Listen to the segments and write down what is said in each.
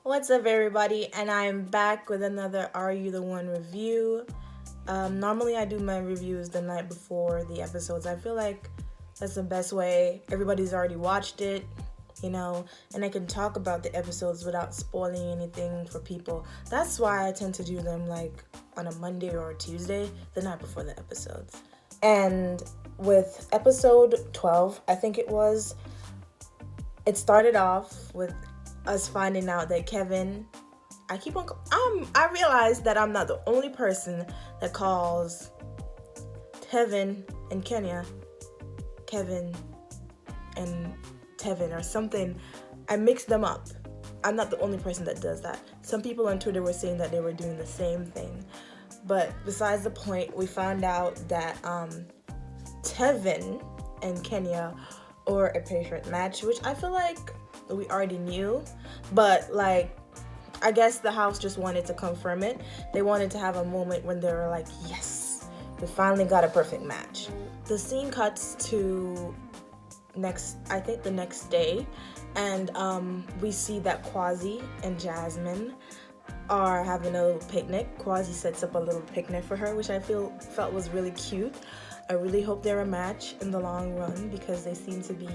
What's up, everybody? And I'm back with another Are You the One review. Normally, I do my reviews the night before the episodes. I feel like that's the best way. Everybody's already watched it, and I can talk about the episodes without spoiling anything for people. That's why I tend to do them like on a Monday or a Tuesday, the night before the episodes. And with episode 12, I think it started off with us finding out that Kevin, I realized that I'm not the only person that calls Kevin and Kenya Kevin and Tevin or something. I mixed them up. I'm not the only person that does that. Some people on Twitter were saying that they were doing the same thing. But besides the point, we found out that Tevin and Kenya are a perfect match, which I feel like we already knew, but I guess the house just wanted to confirm it. They wanted to have a moment when they were like, yes, we finally got a perfect match. The scene cuts to the next day, and we see that Quasi and Jasmine are having a little picnic. Quasi sets up a little picnic for her, which I felt was really cute. I really hope they're a match in the long run because they seem to be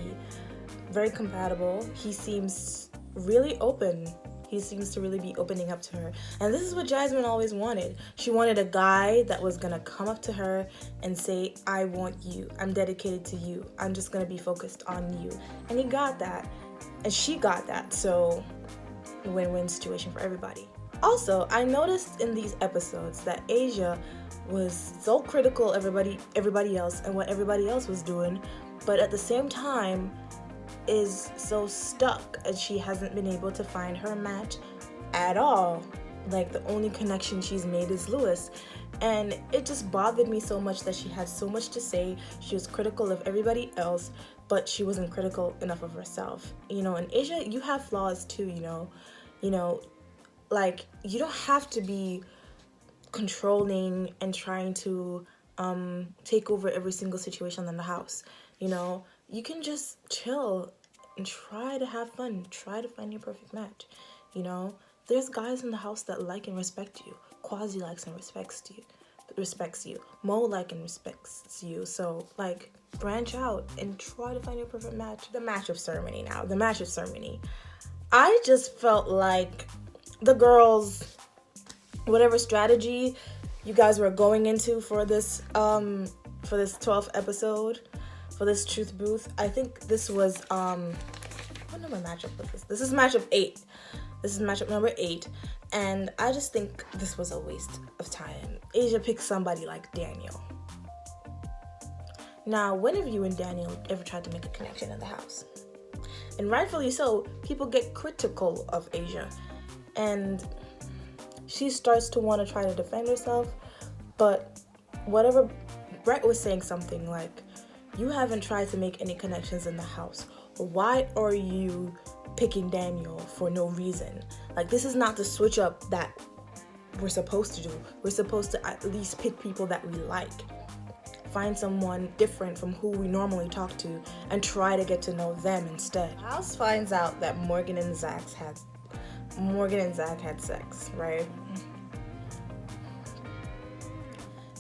very compatible. He seems really open. He seems to really be opening up to her. And this is what Jasmine always wanted. She wanted a guy that was gonna come up to her and say, I want you. I'm dedicated to you. I'm just gonna be focused on you. And he got that. And she got that. So, win-win situation for everybody. Also, I noticed in these episodes that Asia was so critical of everybody else and what everybody else was doing, but at the same time is so stuck and she hasn't been able to find her match at all. Like, the only connection she's made is Lewis, and it just bothered me so much that she had so much to say. She was critical of everybody else, but she wasn't critical enough of herself. And Asia, you have flaws too. Like, you don't have to be controlling and trying to take over every single situation in the house. You can just chill and try to have fun. Try to find your perfect match. There's guys in the house that like and respect you. Quasi likes and respects you. Mo like and respects you. So, branch out and try to find your perfect match. The match of ceremony now. The match of ceremony. I just felt like the girls, whatever strategy you guys were going into for this 12th episode, for this truth booth, I think this was what number matchup was this? This is matchup 8. This is matchup number 8, and I just think this was a waste of time. Asia picked somebody like Daniel. Now, when have you and Daniel ever tried to make a connection in the house? And rightfully so, people get critical of Asia, and she starts to want to try to defend herself, but whatever, Brett was saying something like, you haven't tried to make any connections in the house. Why are you picking Daniel for no reason? This is not the switch up that we're supposed to do. We're supposed to at least pick people that we like. Find someone different from who we normally talk to and try to get to know them instead. House finds out that Morgan and Zach had sex, right?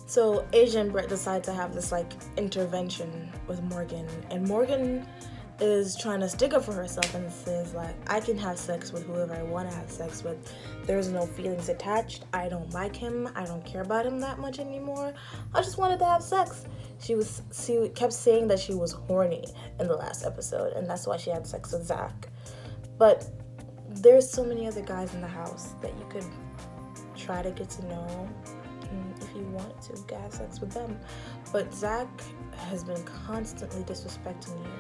So Asia and Brett decide to have this intervention with Morgan, and Morgan is trying to stick up for herself and says I can have sex with whoever I want to have sex with. There's no feelings attached. I don't like him. I don't care about him that much anymore. I just wanted to have sex. She kept saying that she was horny in the last episode, and that's why she had sex with Zach. But there's so many other guys in the house that you could try to get to know. If you want to have sex with them. But Zach has been constantly disrespecting you.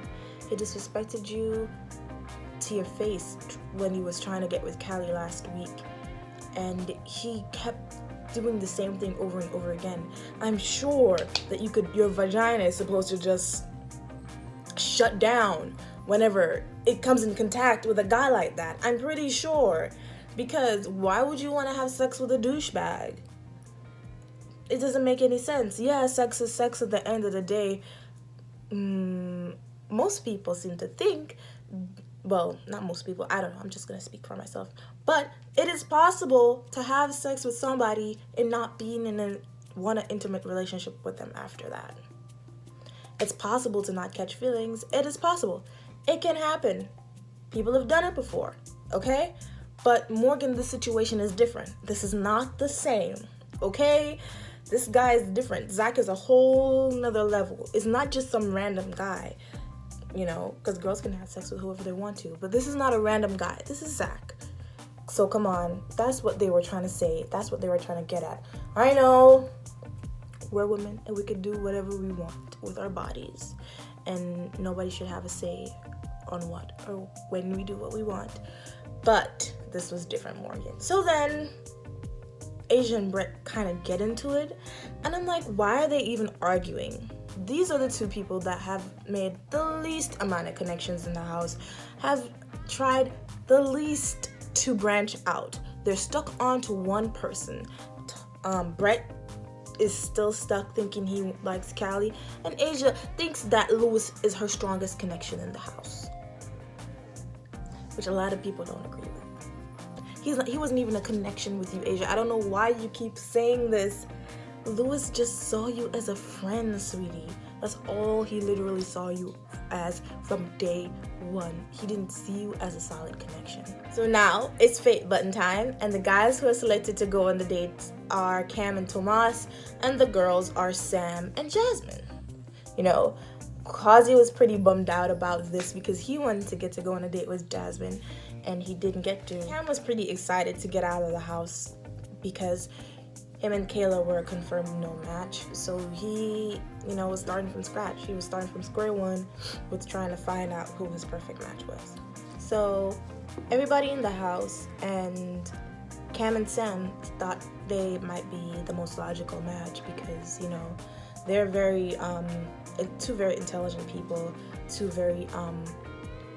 He disrespected you to your face when he was trying to get with Callie last week. And he kept doing the same thing over and over again. I'm sure that your vagina is supposed to just shut down whenever it comes in contact with a guy like that. I'm pretty sure. Because why would you want to have sex with a douchebag? It doesn't make any sense. Yeah, sex is sex at the end of the day. Most people seem to think well, not most people, I don't know, I'm just gonna speak for myself, but it is possible to have sex with somebody and not being in an intimate relationship with them after that. It's possible to not catch feelings. It is possible. It can happen. People have done it before, okay? But Morgan, this situation is different. This is not the same, okay? This guy is different. Zach is a whole nother level. It's not just some random guy, you know, because girls can have sex with whoever they want to. But this is not a random guy. This is Zach. So come on. That's what they were trying to say. That's what they were trying to get at. I know we're women and we can do whatever we want with our bodies. And nobody should have a say on what or when we do what we want. But this was different, Morgan. So then Asia and Brett kind of get into it, and I'm like, why are they even arguing? These are the two people that have made the least amount of connections in the house, have tried the least to branch out. They're stuck onto one person. Brett is still stuck thinking he likes Callie, and Asia thinks that Louis is her strongest connection in the house, which a lot of people don't agree with. He wasn't even a connection with you, Asia. I don't know why you keep saying this. Louis just saw you as a friend, sweetie. That's all he literally saw you as from day one. He didn't see you as a solid connection. So now it's fate button time, and the guys who are selected to go on the dates are Cam and Tomas, and the girls are Sam and Jasmine. You know, Quasi was pretty bummed out about this because he wanted to get to go on a date with Jasmine, and he didn't get to. Cam was pretty excited to get out of the house because him and Kayla were a confirmed no match. So he, you know, was starting from scratch. He was starting from square one with trying to find out who his perfect match was. So everybody in the house and Cam and Sam thought they might be the most logical match because, you know, they're two very intelligent people, two very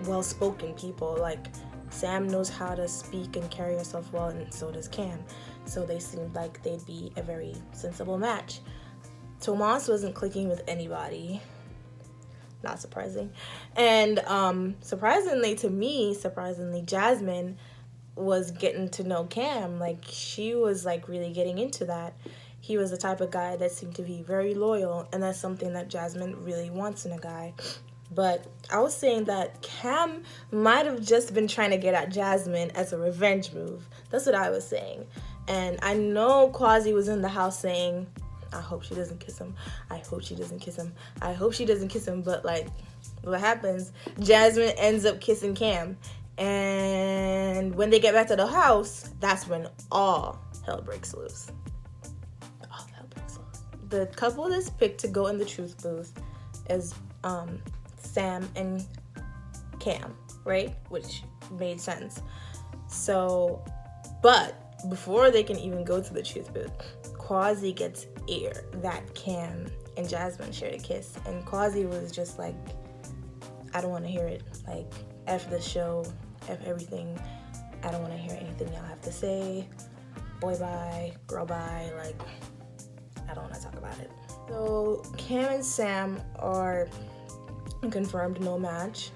well-spoken people. Like, Sam knows how to speak and carry herself well, and so does Cam. So they seemed like they'd be a very sensible match. Tomas wasn't clicking with anybody. Not surprising. And surprisingly to me, Jasmine was getting to know Cam. Like, she was like really getting into that. He was the type of guy that seemed to be very loyal, and that's something that Jasmine really wants in a guy. But I was saying that Cam might have just been trying to get at Jasmine as a revenge move. That's what I was saying. And I know Quasi was in the house saying, I hope she doesn't kiss him. I hope she doesn't kiss him. I hope she doesn't kiss him. But, like, what happens? Jasmine ends up kissing Cam. And when they get back to the house, that's when all hell breaks loose. All hell breaks loose. The couple that's picked to go in the truth booth is Sam and Cam, right? Which made sense. So, but before they can even go to the truth booth, Quasi gets air that Cam and Jasmine shared a kiss, and Quasi was just like, I don't want to hear it. Like, F this show, F everything. I don't want to hear anything y'all have to say. Boy bye, girl bye. Like, I don't want to talk about it. So Cam and Sam are confirmed no match,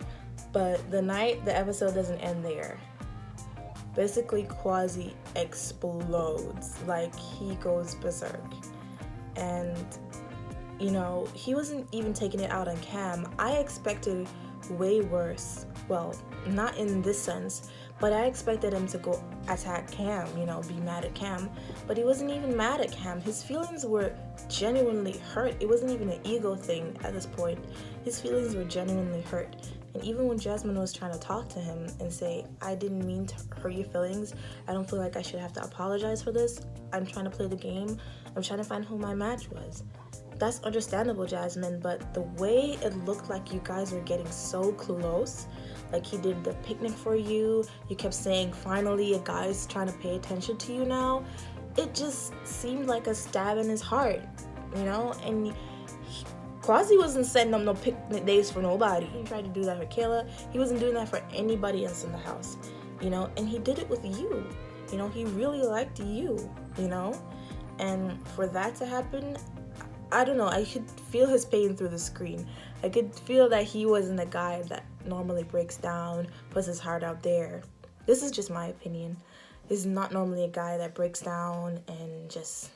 but the episode doesn't end there. Basically, Quasi explodes. Like, he goes berserk. And, you know, he wasn't even taking it out on Cam. I expected way worse. Well, not in this sense, but I expected him to go attack Cam, you know, be mad at Cam. But he wasn't even mad at Cam. His feelings were genuinely hurt. It wasn't even an ego thing at this point. His feelings were genuinely hurt. And even when Jasmine was trying to talk to him and say, I didn't mean to hurt your feelings, I don't feel like I should have to apologize for this. I'm trying to play the game. I'm trying to find who my match was. That's understandable, Jasmine, but the way it looked like you guys were getting so close, like he did the picnic for you, you kept saying, finally a guy's trying to pay attention to you now, it just seemed like a stab in his heart, you know? And Quasi wasn't setting up no picnic days for nobody. He tried to do that for Kayla. He wasn't doing that for anybody else in the house, you know? And he did it with you. You know, he really liked you, you know? And for that to happen, I don't know, I could feel his pain through the screen. I could feel that he wasn't a guy that normally breaks down, puts his heart out there. This is just my opinion. He's not normally a guy that breaks down and just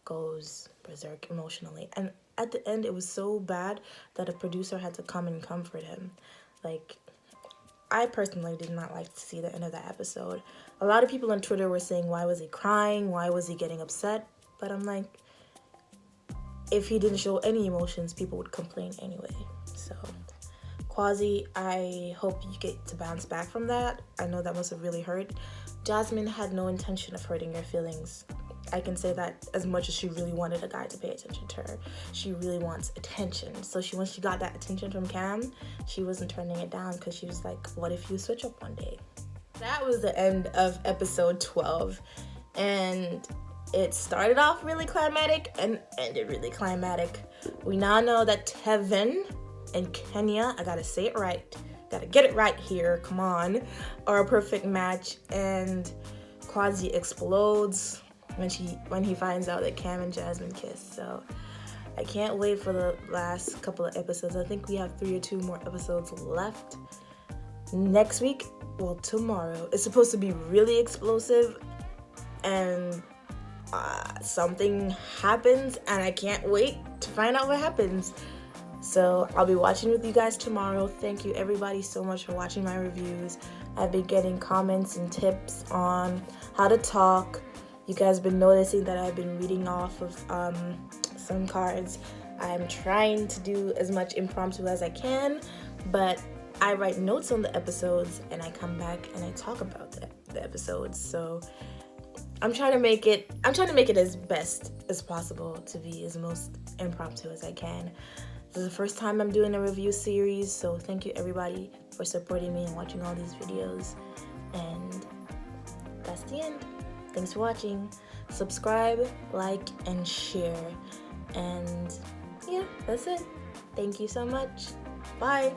goes berserk emotionally. And at the end, it was so bad that a producer had to come and comfort him. Like, I personally did not like to see the end of that episode. A lot of people on Twitter were saying, why was he crying? Why was he getting upset? But I'm like, if he didn't show any emotions, people would complain anyway. So, Quasi, I hope you get to bounce back from that. I know that must have really hurt. Jasmine had no intention of hurting your feelings. I can say that as much as she really wanted a guy to pay attention to her. She really wants attention. So when she got that attention from Cam, she wasn't turning it down because she was like, what if you switch up one day? That was the end of episode 12. And it started off really climatic and ended really climatic. We now know that Tevin and Kenya, I gotta say it right, gotta get it right here, come on, are a perfect match. And Quasi explodes when he finds out that Cam and Jasmine kiss. So I can't wait for the last couple of episodes. I think we have 3 or 2 more episodes left. Next week, well, tomorrow, it's supposed to be really explosive, and something happens, and I can't wait to find out what happens. So I'll be watching with you guys tomorrow. Thank you everybody so much for watching my reviews. I've been getting comments and tips on how to talk. You guys have been noticing that I've been reading off of some cards. I'm trying to do as much impromptu as I can, but I write notes on the episodes and I come back and I talk about the episodes. So I'm trying to make it as best as possible to be as most impromptu as I can. This is the first time I'm doing a review series, so thank you everybody for supporting me and watching all these videos. And that's the end. Thanks for watching. Subscribe, like, and share. And yeah, that's it. Thank you so much. Bye.